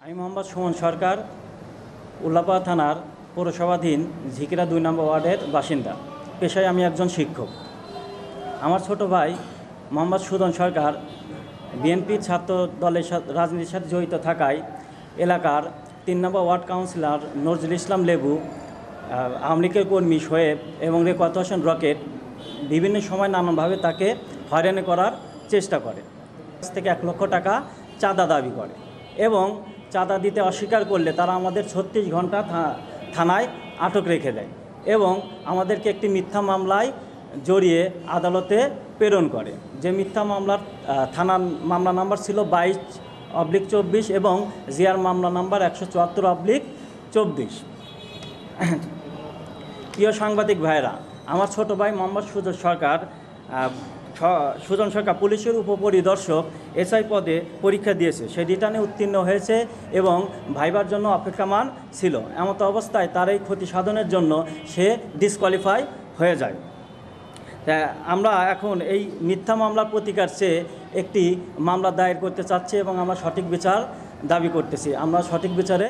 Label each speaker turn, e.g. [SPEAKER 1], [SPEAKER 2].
[SPEAKER 1] আমি মোহাম্মদ সুমন সরকার উল্লাপাড়া থানার পৌরসভাধীন ঝিকিরা ২ নম্বর ওয়ার্ডের বাসিন্দা। পেশায় আমি একজন শিক্ষক। আমার ছোট ভাই মোহাম্মদ সুজন সরকার বিএনপির ছাত্র দলের রাজনীতির সাথে জড়িত থাকায় এলাকার ৩ নম্বর ওয়ার্ড কাউন্সিলর নজরুল ইসলাম লেবু, আওয়ামী লীগের কর্মী শোয়েব এবং রেফাত হোসেন রকেট বিভিন্ন সময় নানানভাবে তাকে হয়রানি করার চেষ্টা করে। কাছ থেকে ১ লক্ষ টাকা চাঁদা দাবি করে এবং চাঁদা দিতে অস্বীকার করলে তারা আমাদের ৩৬ ঘন্টা থানায় আটক রেখে দেয় এবং আমাদেরকে একটি মিথ্যা মামলায় জড়িয়ে আদালতে প্রেরণ করে। যে মিথ্যা মামলার থানার মামলা নাম্বার ছিল 22/24 এবং জিআর মামলা নাম্বার 174/24। প্রিয় সাংবাদিক ভাইরা, আমার ছোট ভাই মোহাম্মদ সুজন সরকার পুলিশের উপপরিদর্শক এসআই পদে পরীক্ষা দিয়েছে। সে রিটার্নে উত্তীর্ণ হয়েছে এবং ভাইবার জন্য অপেক্ষমান ছিল। এমত অবস্থায় তার এই ক্ষতি সাধনের জন্য সে ডিসকোয়ালিফাই হয়ে যায়। আমরা এখন এই মিথ্যা মামলার প্রতিকার চেয়ে একটি মামলা দায়ের করতে চাচ্ছি এবং আমরা সঠিক বিচার দাবি করতেছি। আমরা সঠিক বিচারে